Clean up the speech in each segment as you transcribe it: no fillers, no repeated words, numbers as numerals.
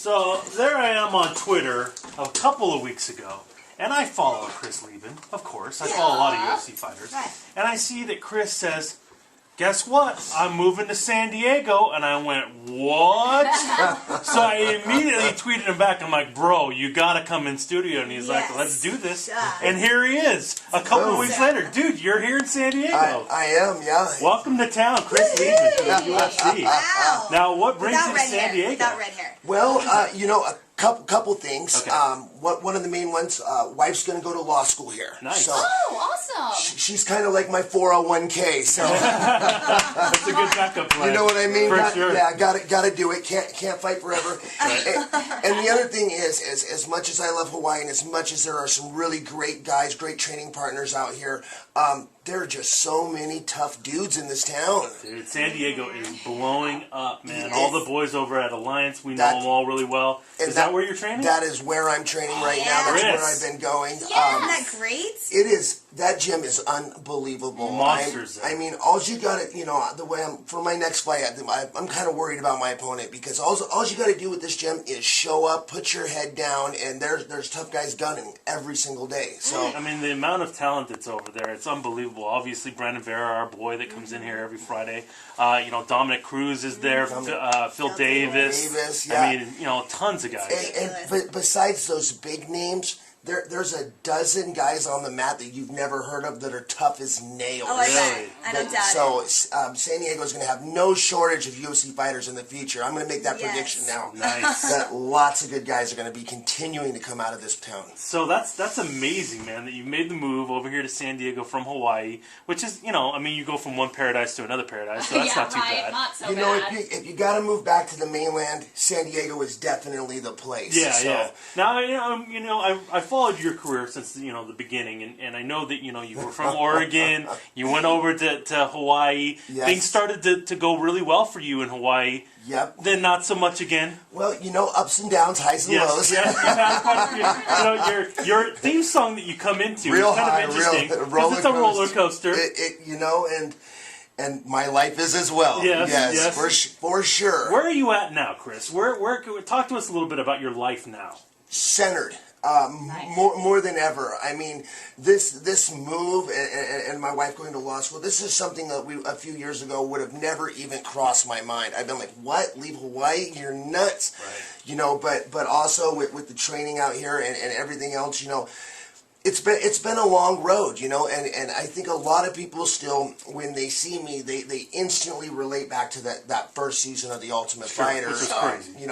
So there I am on Twitter a couple of weeks ago, and I follow Chris Leben, of course. I follow a lot of UFC fighters. Right. And I see that Chris says, guess what? I'm moving to San Diego. And I went, what? So I immediately tweeted him back. I'm like, bro, you got to come in studio. And he's like, let's do this. And here he is. A couple of weeks later. Dude, you're here in San Diego. I am, yeah. Welcome to town, Chris Leben to the UFC. Wow. Now, what brings you to San hair. Diego? Without red hair. Well, a couple things. Okay. One of the main ones, wife's going to go to law school here. Nice. So Oh, awesome. she's kind of like my 401k. So That's a good backup plan. you know what I mean? For sure. Yeah, got to do it. Can't fight forever. And the other thing is, as much as I love Hawaii, and as much as there are some really great guys, great training partners out here, there are just so many tough dudes in this town. Dude, San Diego is blowing up, man. All the boys over at Alliance, we know them all really well. Is that where you're training? That is where I'm training right now. That's where I've been going. Isn't that great? It is. That gym is unbelievable. Monsters. I mean, all you got to, the way for my next fight, I'm kind of worried about my opponent because all you got to do with this gym is show up, put your head down, and there's tough guys gunning every single day. So I mean, the amount of talent that's over there, it's unbelievable. Obviously, Brandon Vera, our boy that comes in here every Friday. Dominic Cruz is there. Phil Davis. Yeah. I mean, tons of guys. But besides those big names, there's a dozen guys on the mat that you've never heard of that are tough as nails. Oh, I bet. I don't doubt it. So San Diego is going to have no shortage of UFC fighters in the future. I'm going to make that prediction now. Nice. That lots of good guys are going to be continuing to come out of this town. So that's amazing, man, that you made the move over here to San Diego from Hawaii, which is, you go from one paradise to another paradise, so that's not too bad. Not so bad. If you got to move back to the mainland, San Diego is definitely the place. Yeah. Now, I followed your career since the beginning, and I know that you were from Oregon. You went over to Hawaii. Yes. Things started to go really well for you in Hawaii. Yep. Then not so much again. Well, ups and downs, highs and lows. Yes, you've had quite a few. Your theme song that you come into real is kind high, of interesting because it's a roller coaster. And my life is as well. Yes. For sure. Where are you at now, Chris? Where talk to us a little bit about your life now. Centered. Nice. More than ever. I mean, this move and my wife going to law school, this is something that a few years ago would have never even crossed my mind. I've been like, what? Leave Hawaii? You're nuts. Right. But also with the training out here and everything else, it's been a long road, and I think a lot of people still, when they see me, they instantly relate back to that first season of The Ultimate Fighter. Which was crazy.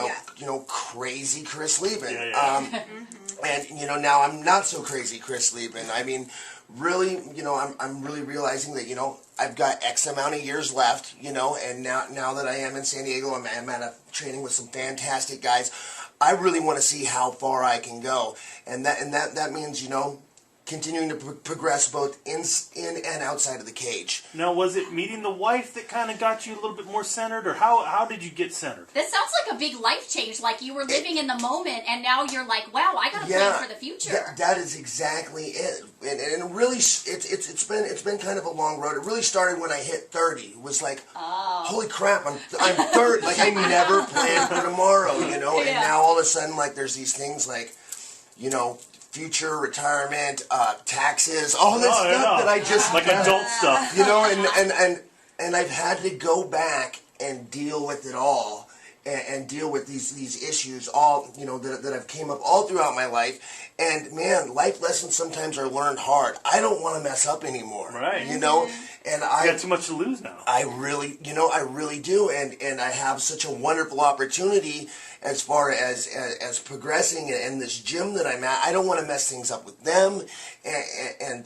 Crazy Chris Leben. Yeah. And now I'm not so crazy Chris Leben. I mean, really, I'm really realizing that I've got X amount of years left, and now that I am in San Diego, I'm at a training with some fantastic guys. I really want to see how far I can go, and that means continuing to progress both in and outside of the cage. Now, was it meeting the wife that kind of got you a little bit more centered, or how did you get centered? This sounds like a big life change. Like you were living in the moment, and now you're like, wow, I got to plan for the future. That is exactly it. And really, it's been kind of a long road. It really started when I hit 30. It was like, holy crap, I'm 30. Like I never planned for tomorrow, And now all of a sudden, like there's these things like, future, retirement, taxes, all this stuff that I just like adult stuff, and I've had to go back and deal with it all, and deal with these issues all that I've came up all throughout my life, and man, life lessons sometimes are learned hard. I don't want to mess up anymore, right? And I got too much to lose now. I really do, and I have such a wonderful opportunity as far as progressing in this gym that I'm at. I don't want to mess things up with them, and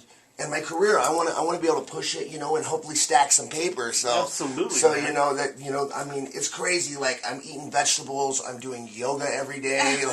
my career. I want to be able to push it, and hopefully stack some paper. So absolutely. So I mean, it's crazy. Like I'm eating vegetables. I'm doing yoga every day.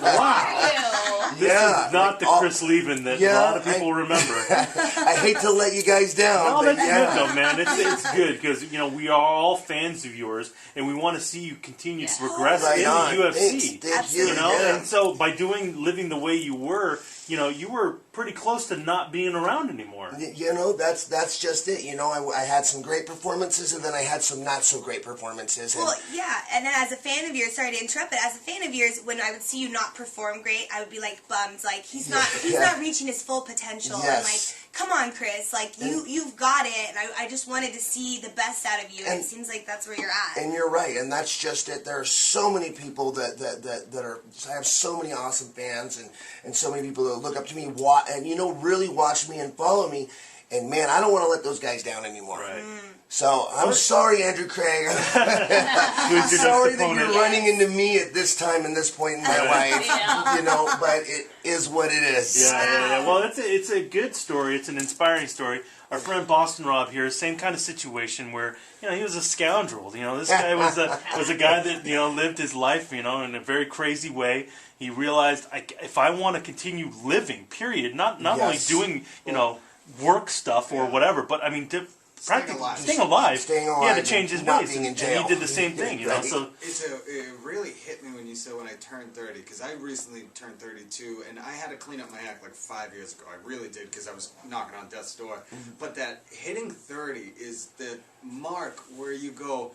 Wow. This is not the Chris Leben that a lot of people remember. I hate to let you guys down. No, that's good though, man. It's good because we are all fans of yours, and we want to see you continue to progress in the UFC. Thank you. And so by living the way you were, you were pretty close to not being around anymore. That's just it. I had some great performances, and then I had some not so great performances. Well, yeah, and as a fan of yours, sorry to interrupt, but as a fan of yours, when I would see you not perform great, I would be like bummed, like he's not reaching his full potential. Yes. And like, come on, Chris, like you've got it, and I just wanted to see the best out of you, and it seems like that's where you're at. And you're right, and that's just it. There are so many people that are. I have so many awesome fans, and so many people that look up to me, and really watch me and follow me. And man, I don't want to let those guys down anymore. Right. So I'm sorry, Andrew Craig. I'm sorry that you're running into me at this time and this point in my life. But it is what it is. Yeah. Well, it's a good story. It's an inspiring story. Our friend Boston Rob here, same kind of situation where he was a scoundrel. This guy was a guy that lived his life in a very crazy way. He realized if I want to continue living, period, not only doing work stuff or whatever, but I mean staying alive. He had to change his ways, and he did the same thing. So it really hit me when you said when I turned 30, because I recently turned 32, and I had to clean up my act like 5 years ago. I really did, because I was knocking on death's door. But that hitting 30 is the mark where you go.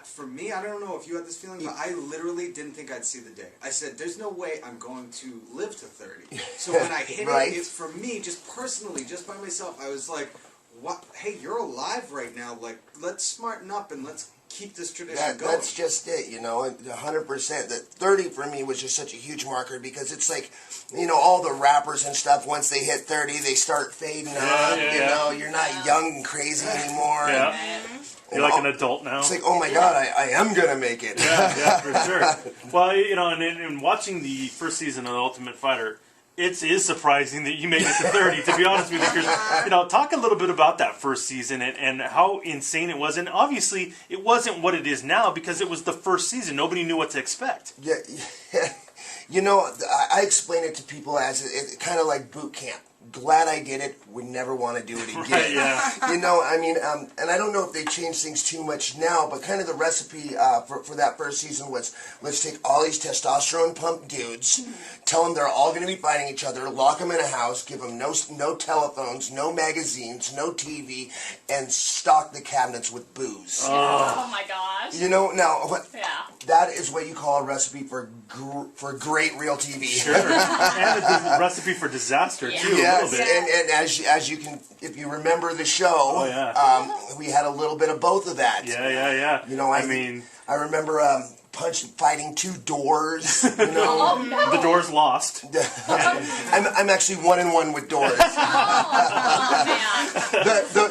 For me, I don't know if you had this feeling, but I literally didn't think I'd see the day. I said, there's no way I'm going to live to 30. So when I hit it, for me, just personally, just by myself, I was like, "What? Hey, you're alive right now. Like, let's smarten up and let's keep this tradition going." That's just it, 100%. That 30 for me was just such a huge marker, because it's like, all the rappers and stuff, once they hit 30, they start fading up, you're not young and crazy anymore. Yeah. You're like an adult now. It's like, oh my God, I am going to make it. Yeah, for sure. Well, and in watching the first season of The Ultimate Fighter, it is surprising that you made it to 30, to be honest with you. Because, talk a little bit about that first season and how insane it was. And obviously, it wasn't what it is now because it was the first season. Nobody knew what to expect. Yeah. I explain it to people as it's kind of like boot camp. Glad I did it. Would never want to do it again. Right, yeah. And I don't know if they changed things too much now, but kind of the recipe for that first season was, let's take all these testosterone pumped dudes, tell them they're all going to be fighting each other, lock them in a house, give them no telephones, no magazines, no TV, and stock the cabinets with booze. Oh my gosh. That is what you call a recipe for great real TV. Sure. And a recipe for disaster too. Yes. And as you can, if you remember the show, we had a little bit of both of that. Yeah. I remember fighting two doors. The doors lost. I'm actually 1-1 with doors.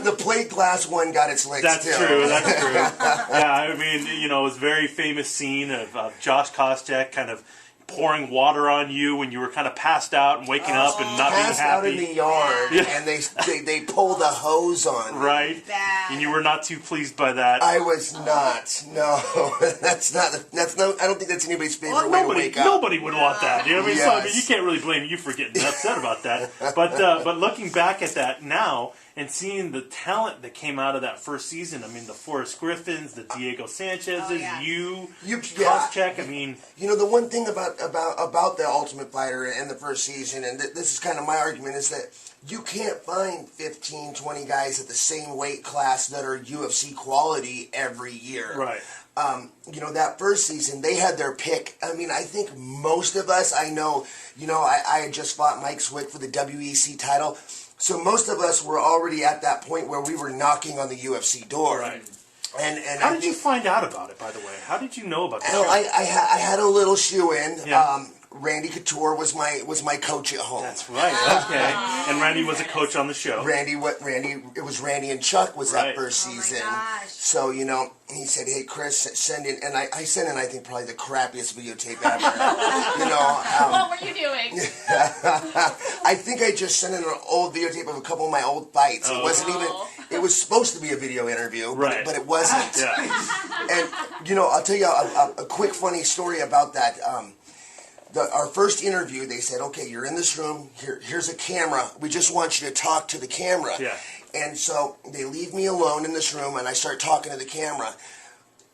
The plate glass one got its licks. That's true. Yeah, it was a very famous scene of Josh Koscheck kind of pouring water on you when you were kind of passed out and waking up and not being happy. Passed out in the yard, and they pulled the hose on me. Right. And you were not too pleased by that. I was not. No, that's not. I don't think that's anybody's favorite way to wake up. Nobody would want that. You know what I mean? Yes. So you can't really blame you for getting upset about that. But looking back at that now and seeing the talent that came out of that first season, the Forrest Griffins, the Diego Sanchez's, Koscheck. The one thing about the Ultimate Fighter and the first season, and this is kind of my argument, is that you can't find 15, 20 guys at the same weight class that are UFC quality every year. Right. That first season, they had their pick. I think most of us, I had just fought Mike Swick for the WEC title. So most of us were already at that point where we were knocking on the UFC door. Right. And how did you find out about it, by the way? How did you know about that? I had a little shoe-in. Yeah. Randy Couture was my coach at home. That's right. Okay. And Randy was a coach on the show. It was Randy and Chuck was that first season. Oh my gosh. So, he said, "Hey, Chris, send in," and I sent in, I think, probably the crappiest videotape ever. What were you doing? I think I just sent in an old videotape of a couple of my old fights. It wasn't even. It was supposed to be a video interview, but it wasn't. And I'll tell you a quick funny story about that. Our first interview, they said, "Okay, you're in this room. Here's a camera. We just want you to talk to the camera." Yeah. And so they leave me alone in this room, and I start talking to the camera.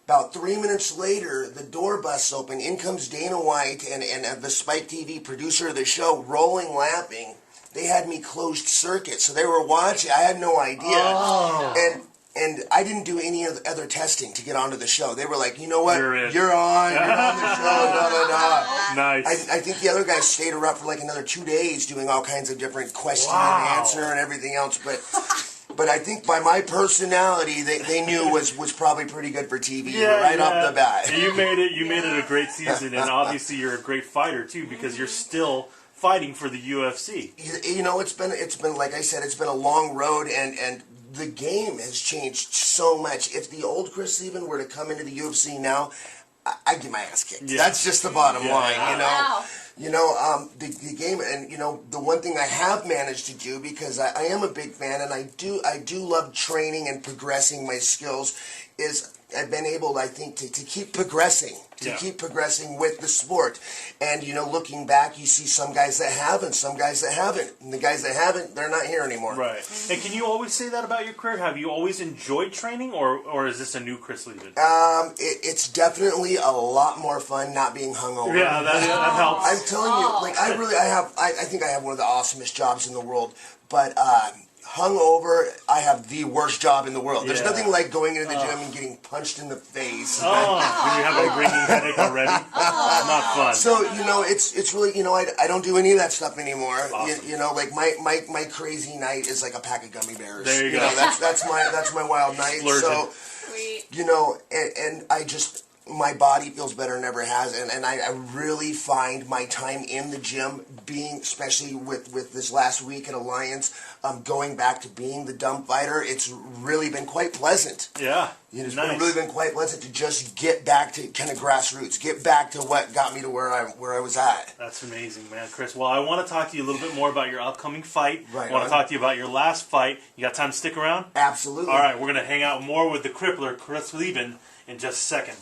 About 3 minutes later, the door busts open. In comes Dana White and the Spike TV producer of the show, rolling, laughing. They had me closed circuit, so they were watching. I had no idea. Oh. And I didn't do any other testing to get onto the show. They were like, you know what? You're in. You're on the show. Da, da, da. Nice. I think the other guys stayed around for like another 2 days doing all kinds of different question Wow. and answer and everything else. But I think by my personality, they knew was probably pretty good for TV right off the bat. You made it a great season, and obviously you're a great fighter too, because you're still fighting for the UFC. You know, it's been like I said, it's been a long road, and the game has changed so much. If the old Chris Leben were to come into the UFC now, I'd get my ass kicked. Yeah. That's just the bottom line, you know. Wow. You know, the game, and you know, the one thing I have managed to do, because I am a big fan, and I do love training and progressing my skills, is I've been able, I think, to keep progressing. Keep progressing with the sport. And, you know, looking back, you see some guys that have and some guys that haven't. And the guys that haven't, they're not here anymore. Right. And can you always say that about your career? Have you always enjoyed training, or is this a new Chris Leben? It's definitely a lot more fun not being hungover. Yeah, that helps. I'm telling you, like, I think I have one of the awesomest jobs in the world. But, hungover, I have the worst job in the world. There's nothing like going into the gym and getting punched in the face. Oh, do you have a ringing headache already? Not fun. So, you know, it's really, you know, I don't do any of that stuff anymore. Awesome. You know, like my crazy night is like a pack of gummy bears. There you go. Know, that's my wild night. Splurging. So, Sweet. you know, and I just, my body feels better than ever has, and I really find my time in the gym, being, especially with this last week at Alliance, going back to being the dumb fighter, it's really been quite pleasant. Yeah. You know, it's Nice. really been quite pleasant to just get back to kind of grassroots, get back to what got me to where I was at. That's amazing, man, Chris. Well, I want to talk to you a little bit more about your upcoming fight. Right I want on. to talk to you about your last fight. You got time to stick around? Absolutely. All right, we're going to hang out more with the Crippler, Chris Leben, in just a second.